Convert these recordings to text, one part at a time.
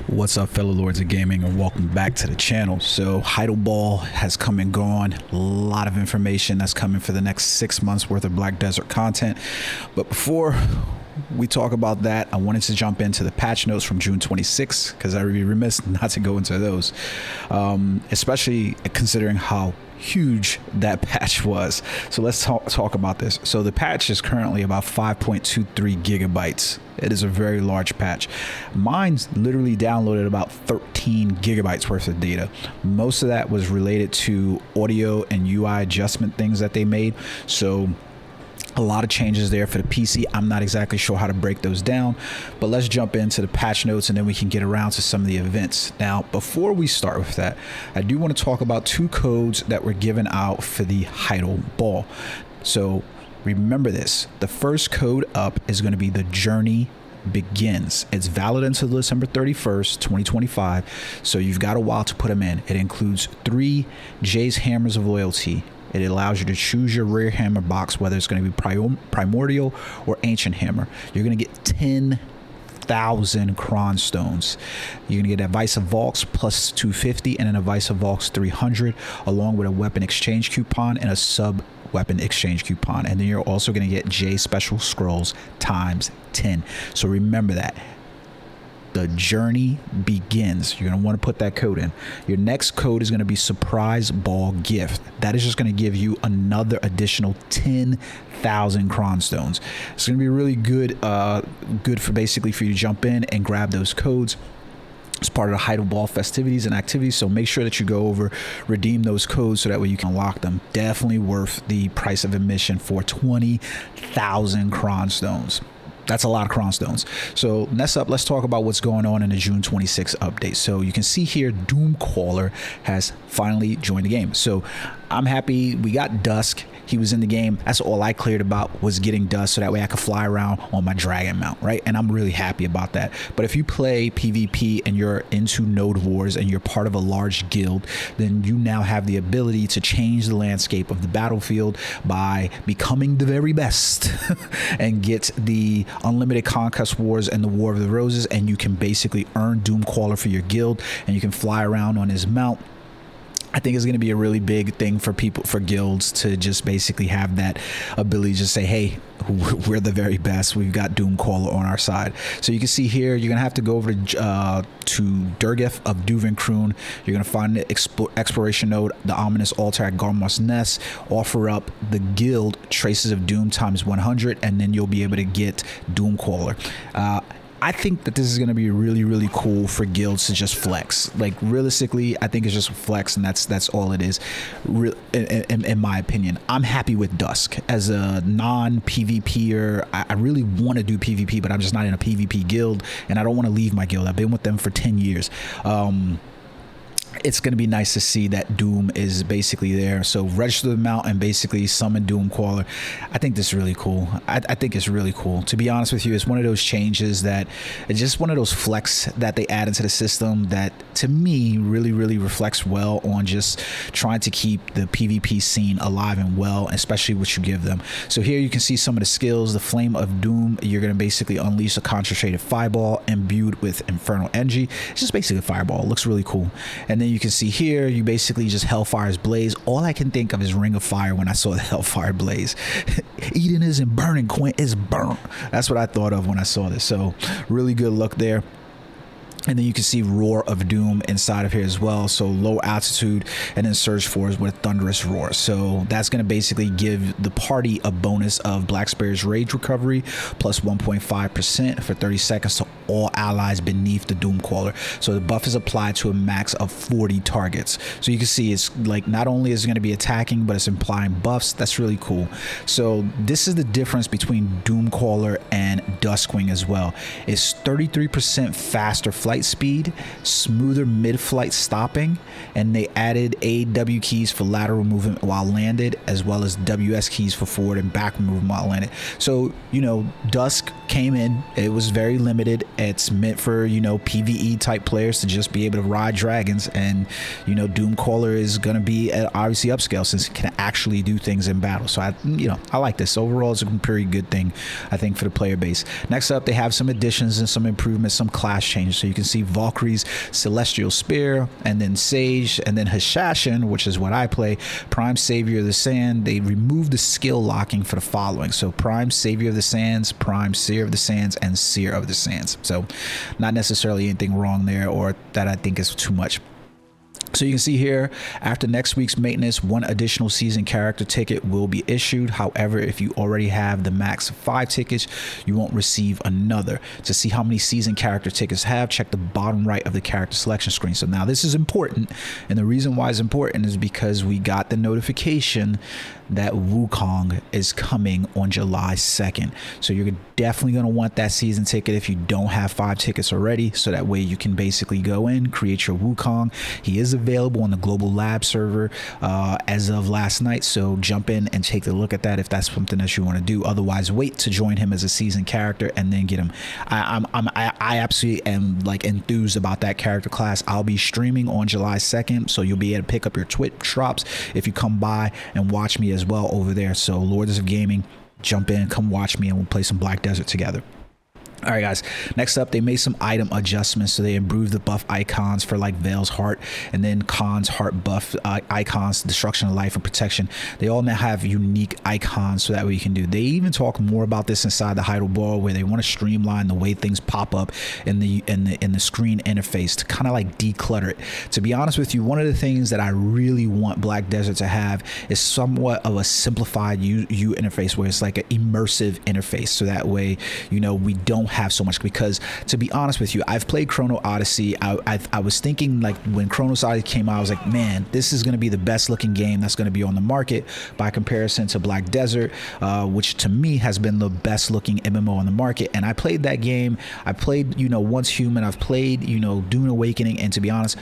What's up, fellow lords of gaming, and welcome back to the channel. So Heidel Ball has come and gone. A lot of information that's coming for the next 6 months worth of Black Desert content. But before we talk about that, I wanted to jump into the patch notes from June 26th because I would be remiss not to go into those, especially considering how huge that patch was. So let's talk about this. So the patch is currently about 5.23 gigabytes. It is a very large patch. Mine's literally downloaded about 13 gigabytes worth of data. Most of that was related to audio and UI adjustment things that they made. So a lot of changes there for the PC. I'm not exactly sure how to break those down, but let's jump into the patch notes and then we can get around to some of the events. Now, before we start with that, I do want to talk about two codes that were given out for the Heidel Ball. So remember this, the first code up is going to be the Journey Begins. It's valid until December 31st, 2025. So you've got a while to put them in. It includes 3 J's Hammers of Loyalty. It allows you to choose your rare hammer box, whether it's going to be primordial or ancient hammer. You're going to get 10,000 Cron stones. You're going to get a Vice of Valks plus 250 and then a Vice of Valks 300, along with a weapon exchange coupon and a sub weapon exchange coupon. And then you're also going to get J special scrolls times 10. So remember that. The Journey Begins. You're going to want to put that code in. Your next code is going to be Surprise Ball Gift. That is just going to give you another additional 10,000 Cron stones. It's going to be really good, good for basically for you to jump in and grab those codes. It's part of the Heidel Ball festivities and activities, so make sure that you go over, redeem those codes so that way you can unlock them. Definitely worth the price of admission for 20,000 Cron stones. That's a lot of Cron stones. So next up, let's talk about what's going on in the June 26th update. So you can see here, Doomcaller has finally joined the game. So I'm happy we got Dusk. He was in the game. That's all I cleared about, was getting Dusk, so that way I could fly around on my dragon mount, right? And I'm really happy about that. But if you play PvP and you're into node wars and you're part of a large guild, then you now have the ability to change the landscape of the battlefield by becoming the very best and get the unlimited conquest wars and the War of the Roses, and you can basically earn Doomcaller for your guild and you can fly around on his mount. I think it's going to be a really big thing for people, for guilds, to just basically have that ability to just say, hey, we're the very best. We've got Doomcaller on our side. So you can see here, you're going to have to go over to Durgeth of Duvenkroon. You're going to find the exploration node, the ominous altar at Garmos Nest, offer up the guild Traces of Doom times 100, and then you'll be able to get Doomcaller. I think that this is going to be really, really cool for guilds to just flex. Like, realistically, I think it's just a flex, and that's all it is, in my opinion. I'm happy with Dusk. As a non-PvPer, I really want to do PvP, but I'm just not in a PvP guild, and I don't want to leave my guild. I've been with them for 10 years. It's going to be nice to see that Doom is basically there. So register the mount and basically summon Doomcaller. I think this is really cool. I think it's really cool. To be honest with you, it's one of those changes that it's just one of those flex that they add into the system that to me really, really reflects well on just trying to keep the PvP scene alive and well, especially what you give them. So here you can see some of the skills. The Flame of Doom, you're going to basically unleash a concentrated fireball imbued with infernal energy. It's just basically a fireball. It looks really cool. And then you can see here, you basically just Hellfire's Blaze. All I can think of is Ring of Fire when I saw the Hellfire Blaze. Eden isn't burning, Quinn, it's burnt. That's what I thought of when I saw this. So really good look there. And then you can see Roar of Doom inside of here as well. So low altitude, and then Surge Force with a thunderous roar. So that's going to basically give the party a bonus of Black Spirit's Rage Recovery plus 1.5% for 30 seconds to all allies beneath the Doomcaller. So the buff is applied to a max of 40 targets. So you can see it's like, not only is it going to be attacking, but it's implying buffs. That's really cool. So this is the difference between Doomcaller and Duskwing as well. It's 33% faster flight speed, smoother mid-flight stopping, and they added AW keys for lateral movement while landed, as well as WS keys for forward and back movement while landed. So, you know, Dusk came in. It was very limited. It's meant for, you know, PvE type players to just be able to ride dragons, and, you know, Doomcaller is going to be obviously upscale since it can actually do things in battle. So I like this. Overall, it's a pretty good thing, I think, for the player base. Next up, they have some additions and some improvements, some class changes. So you can see Valkyrie's Celestial Spear, and then Sage, and then Hashashin, which is what I play, Prime Savior of the Sand. They removed the skill locking for the following. So Prime Savior of the Sands, Prime Seer of the Sands, and Seer of the Sands. So not necessarily anything wrong there or that I think is too much. So you can see here, after next week's maintenance, 1 additional season character ticket will be issued. However, if you already have the max of 5 tickets, you won't receive another. To see how many season character tickets have, check the bottom right of the character selection screen. So now this is important, and the reason why it's important is because we got the notification that Wukong is coming on July 2nd. So you're definitely going to want that season ticket if you don't have 5 tickets already, so that way you can basically go in, create your Wukong. He is available on the global lab server as of last night, so jump in and take a look at that if that's something that you want to do. Otherwise, wait to join him as a season character and then get him. I absolutely am like enthused about that character class. I'll be streaming on July 2nd, so you'll be able to pick up your Twitch drops if you come by and watch me as well over there. So Lords of Gaming, jump in, come watch me, and we'll play some Black Desert together. All right, guys, next up, they made some item adjustments. So they improved the buff icons for like Vale's Heart, and then Khan's Heart buff icons, Destruction of Life and Protection. They all now have unique icons, so that way you can do. They even talk more about this inside the Heidel Ball, where they want to streamline the way things pop up in the screen interface to kind of like declutter it. To be honest with you, one of the things that I really want Black Desert to have is somewhat of a simplified U interface, where it's like an immersive interface, so that way, you know, we don't have so much. Because to be honest with you, I've played Chrono Odyssey. I was thinking, like, when Chrono Odyssey came out, I was like, man, this is going to be the best looking game that's going to be on the market by comparison to Black Desert, which to me has been the best looking MMO on the market. And I played that game. I played, you know, Once Human. I've played, you know, Dune Awakening, and to be honest,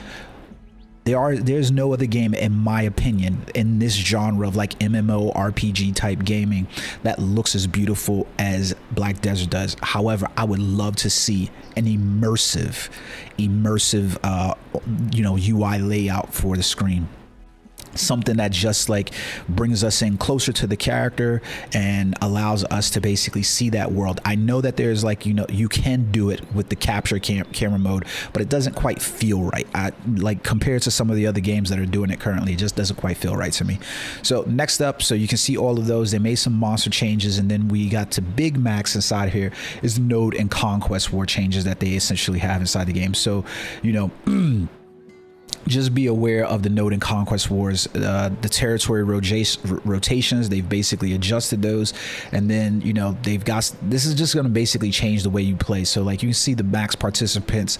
there's no other game, in my opinion, in this genre of like MMORPG type gaming that looks as beautiful as Black Desert does. However, I would love to see an immersive you know, UI layout for the screen. Something that just like brings us in closer to the character and allows us to basically see that world. I know that there's like, you know, you can do it with the capture camera mode, but it doesn't quite feel right. Like compared to some of the other games that are doing it currently, it just doesn't quite feel right to me. So next up, so you can see all of those. They made some monster changes, and then we got to Big Max inside here is Node and Conquest War changes that they essentially have inside the game. So, you know, just be aware of the Node and Conquest Wars, the territory rotations. They've basically adjusted those, and then, you know, they've got, this is just going to basically change the way you play. So like you can see the max participants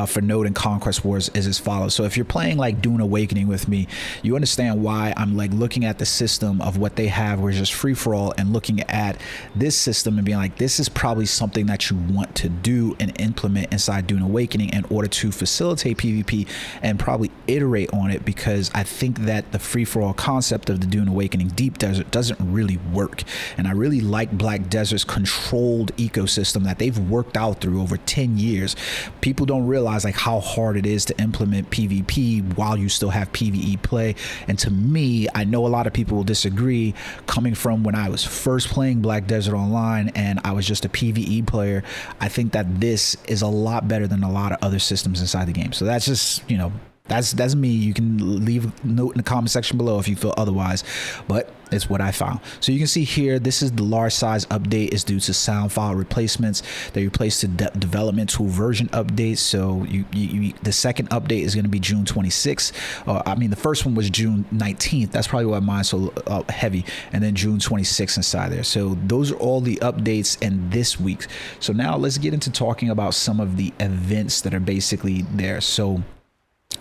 for Node and Conquest Wars is as follows. So if you're playing like Dune Awakening with me, you understand why I'm like looking at the system of what they have, where it's just free for all, and looking at this system and being like, this is probably something that you want to do and implement inside Dune Awakening in order to facilitate PvP and probably iterate on it, because I think that the free-for-all concept of the Dune Awakening Deep Desert doesn't really work. And I really like Black Desert's controlled ecosystem that they've worked out through over 10 years. People don't realize like how hard it is to implement PvP while you still have PvE play. And to me, I know a lot of people will disagree, coming from when I was first playing Black Desert Online and I was just a PvE player. I think that this is a lot better than a lot of other systems inside the game. So that's just, you know, that's me. You can leave a note in the comment section below if you feel otherwise, but it's what I found. So you can see here, this is the large size update is due to sound file replacements. They replaced the development tool version update. So the second update is going to be June 26th. I mean, the first one was June 19th. That's probably why mine's so heavy. And then June 26th inside there. So those are all the updates in this week. So now let's get into talking about some of the events that are basically there. So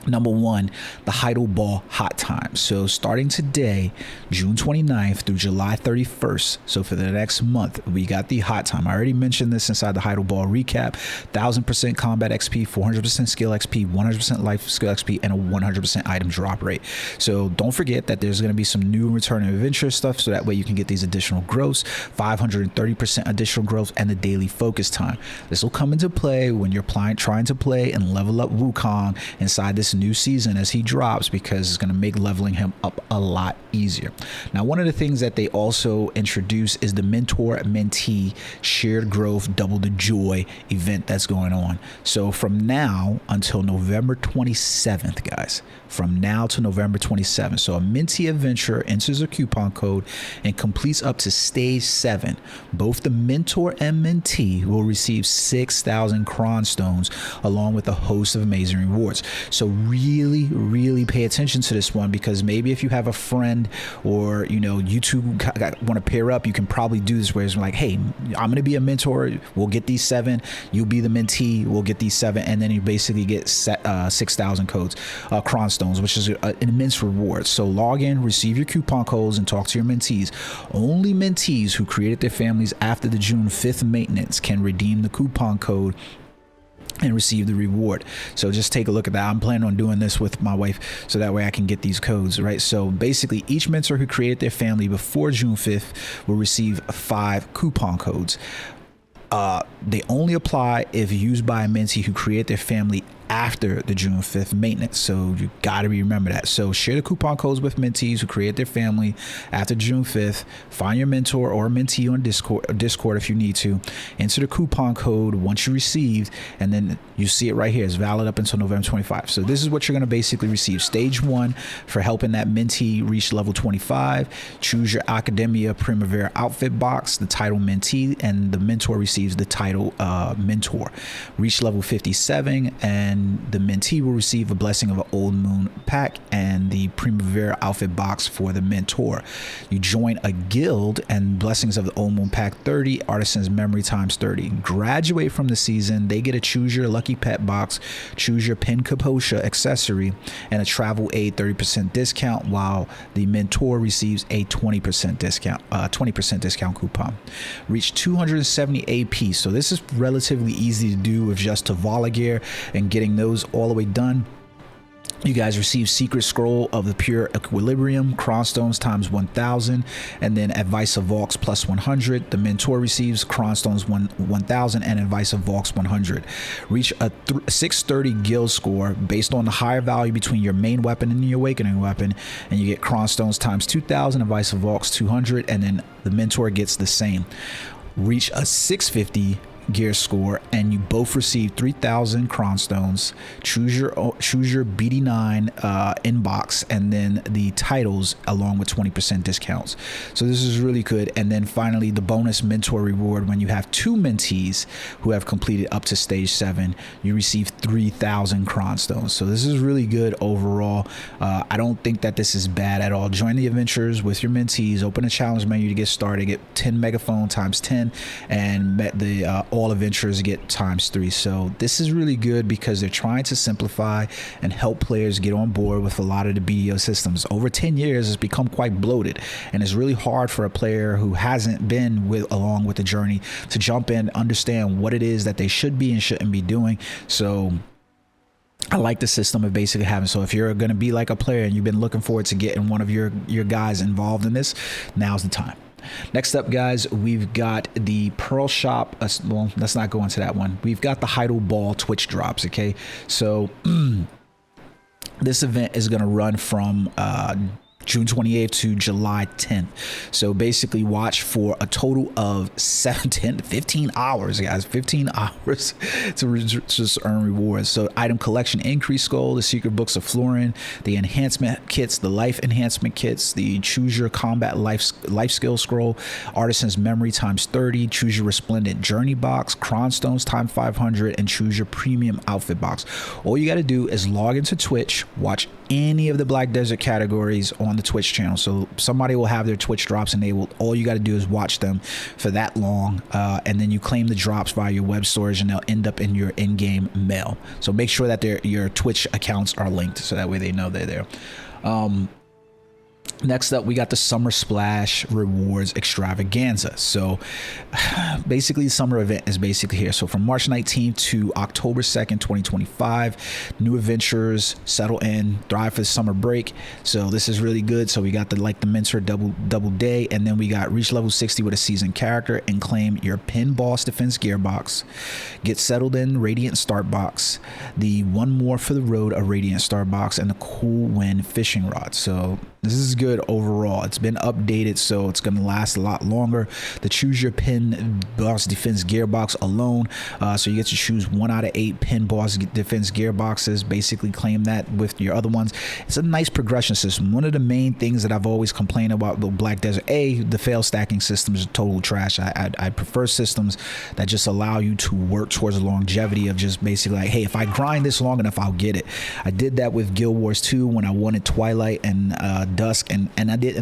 Number one, the Heidel Ball Hot Time. So starting today, June 29th through July 31st. So for the next month, we got the Hot Time. I already mentioned this inside the Heidel Ball recap. 1000% combat XP, 400% skill XP, 100% life skill XP, and a 100% item drop rate. So don't forget that there's going to be some new return and adventure stuff. So that way you can get these additional growths, 530% additional growth, and the daily focus time. This will come into play when you're trying to play and level up Wukong inside this new season as he drops, because it's going to make leveling him up a lot easier. Now, one of the things that they also introduce is the mentor mentee shared growth double the joy event that's going on. So from now until November 27th, guys, from now to November 27th, so a mentee adventurer enters a coupon code and completes up to stage 7. Both the mentor and mentee will receive 6,000 cron stones along with a host of amazing rewards. So really pay attention to this one, because maybe if you have a friend or you two want to pair up, you can probably do this where it's like, hey, I'm going to be a mentor, we'll get these 7, you'll be the mentee, we'll get these 7, and then you basically get 6,000 codes, cron stones, which is an immense reward. So log in, receive your coupon codes, and talk to your mentees. Only mentees who created their families after the June 5th maintenance can redeem the coupon code and receive the reward. So just take a look at that. I'm planning on doing this with my wife so that way I can get these codes, right? So basically each mentor who created their family before June 5th will receive 5 coupon codes. They only apply if used by a mentee who created their family after the June 5th maintenance. So you got to remember that. So share the coupon codes with mentees who create their family after June 5th. Find your mentor or mentee on Discord if you need to. Enter the coupon code once you received, and then you see it right here. It's valid up until November 25. So this is what you're going to basically receive. Stage 1 for helping that mentee reach level 25. Choose your Academia Primavera outfit box, the title mentee, and the mentor receives the title mentor. Reach level 57, and the mentee will receive a blessing of an Old Moon pack and the Primavera outfit box for the mentor. You join a guild, and blessings of the Old Moon pack 30, Artisan's Memory times 30. Graduate from the season, they get a choose your lucky pet box, choose your pin Kaposha accessory, and a travel aid 30% discount, while the mentor receives a 20% discount coupon. Reach 270 AP. So this is relatively easy to do with just Tavala gear and getting those all the way done. You guys receive Secret Scroll of the Pure Equilibrium, Cron Stones times 1,000, and then Advice of Vox plus 100. The mentor receives Cron Stones 1,000 and Advice of Vox 100. Reach a 630 guild score based on the higher value between your main weapon and your awakening weapon, and you get Cron Stones times 2,000, Advice of Vox 200, and then the mentor gets the same. Reach a 650 gear score, and you both receive 3,000 cron stones. Choose your BD9 inbox, and then the titles along with 20% discounts. So this is really good. And then finally, the bonus mentor reward: when you have 2 mentees who have completed up to stage 7, you receive 3,000 cron stones. So this is really good overall. I don't think that this is bad at all. Join the adventures with your mentees, open a challenge menu to get started, get 10 megaphone times 10, and the all adventurers get times 3. So this is really good because they're trying to simplify and help players get on board with a lot of the BDO systems. Over 10 years, it's become quite bloated, and it's really hard for a player who hasn't been along with the journey to jump in, understand what it is that they should be and shouldn't be doing. So I like the system of basically having, so if you're going to be like a player and you've been looking forward to getting one of your guys involved in this, now's the time. Next up, guys, we've got the Pearl Shop. Well, let's not go into that one. We've got the Heidel Ball Twitch drops. Okay, so this event is going to run from June 28th to July 10th. So basically watch for a total of 15 hours, guys, 15 hours to just earn rewards. So item collection increase goal, the secret books of Florin, the enhancement kits, the life enhancement kits, the choose your combat life skill scroll, artisan's memory times 30, choose your resplendent journey box, cron stones times 500, and choose your premium outfit box. All you got to do is log into Twitch, watch any of the Black Desert categories on the Twitch channel. So somebody will have their Twitch drops enabled. All you got to do is watch them for that long, and then you claim the drops via your web storage, and they'll end up in your in-game mail. So make sure that your Twitch accounts are linked, so that way they know they're there. Next up, we got the Summer Splash Rewards Extravaganza. So basically, the summer event is basically here. So from March 19th to October 2nd, 2025, new adventures settle in, thrive for the summer break. So this is really good. So we got the Mentor double day, and then we got reach level 60 with a seasoned character and claim your pin boss defense gearbox, get settled in Radiant Start box, the one more for the road a Radiant Start box, and the Cool Wind fishing rod. So this is good overall. It's been updated, so it's going to last a lot longer. The choose your pin boss defense gearbox alone, so you get to choose 1 out of 8 pin boss defense gearboxes. Basically claim that with your other ones. It's a nice progression system. One of the main things that I've always complained about the Black Desert, the fail stacking system is total trash. I prefer systems that just allow you to work towards the longevity of just basically like, hey, if I grind this long enough, I'll get it. I did that with Guild Wars 2 when I wanted Twilight and Dusk, and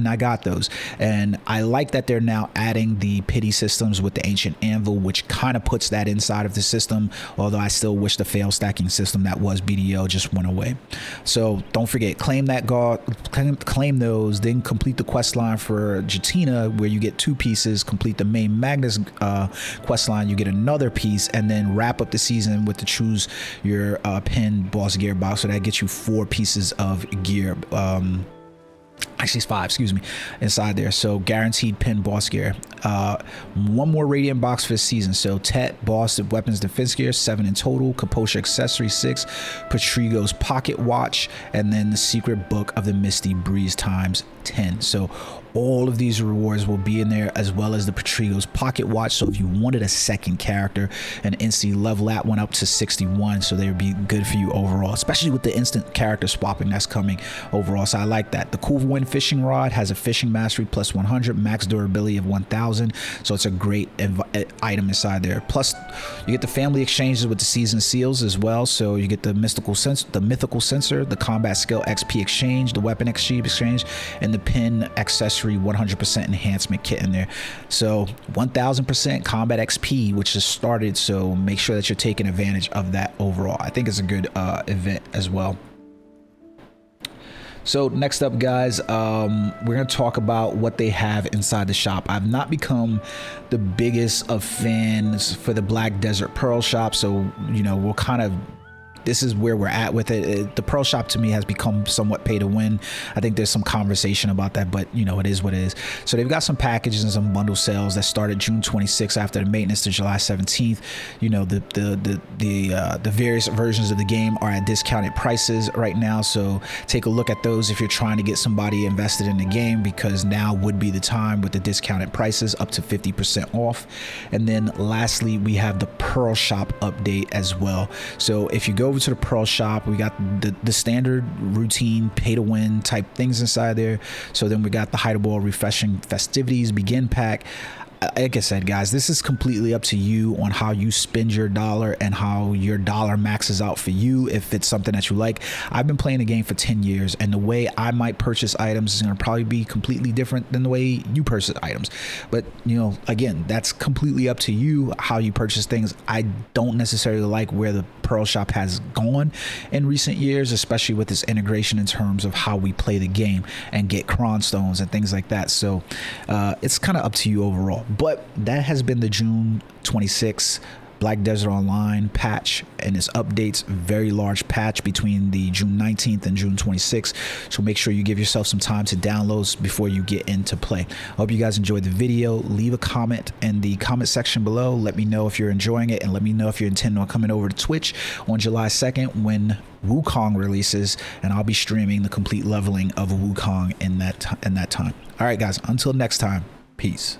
I got those. And I like that they're now adding the pity systems with the Ancient Anvil, which kind of puts that inside of the system, although I still wish the fail stacking system that was BDO just went away. So don't forget, claim that god, claim those, then complete the quest line for Jatina, where you get 2 pieces, complete the main Magnus quest line, you get another piece, and then wrap up the season with the choose your pin boss gearbox. So that gets you 4 pieces of gear. Actually, it's 5, excuse me, inside there. So guaranteed pin boss gear. 1 more Radiant box for the season. So Tet boss weapons defense gear, 7 in total. Kaposha accessory, 6. Patrigo's pocket watch, and then the secret book of the Misty Breeze times 10. So all of these rewards will be in there, as well as the Patrigo's pocket watch. So if you wanted a second character and instantly level that one up to 61, so they would be good for you overall, especially with the instant character swapping that's coming overall. So I like that. The Cool Wind fishing rod has a fishing mastery plus 100, max durability of 1000. So it's a great item inside there. Plus you get the family exchanges with the season seals as well. So you get the mythical sensor, the combat skill XP exchange, the weapon exchange, and the pin accessory 100% enhancement kit in there. So 1000% combat XP, which has started, so make sure that you're taking advantage of that overall. I think it's a good event as well. So next up, guys, we're going to talk about what they have inside the shop. I've not become the biggest of fans for the Black Desert Pearl shop, so you know, we'll kind of, this is where we're at with it. The Pearl shop to me has become somewhat pay to win. I think there's some conversation about that, but you know, it is what it is. So they've got some packages and some bundle sales that started June 26th after the maintenance to July 17th. You know, the various versions of the game are at discounted prices right now. So take a look at those if you're trying to get somebody invested in the game, because now would be the time with the discounted prices up to 50% off. And then lastly, we have the Pearl shop update as well. So if you go over to the Pearl shop, we got the standard routine pay to win type things inside there. So then we got the Hideable Refreshing Festivities Begin Pack. Like I said, guys, this is completely up to you on how you spend your dollar and how your dollar maxes out for you, if it's something that you like. I've been playing the game for 10 years, and the way I might purchase items is going to probably be completely different than the way you purchase items. But, you know, again, that's completely up to you how you purchase things. I don't necessarily like where the Pearl shop has gone in recent years, especially with this integration in terms of how we play the game and get cron stones and things like that. So it's kind of up to you overall. But that has been the June 26th Black Desert Online patch and its updates. Very large patch between the June 19th and June 26th. So make sure you give yourself some time to download before you get into play. I hope you guys enjoyed the video. Leave a comment in the comment section below. Let me know if you're enjoying it, and let me know if you're intending on coming over to Twitch on July 2nd when Wukong releases, and I'll be streaming the complete leveling of Wukong in that time. All right, guys, until next time, peace.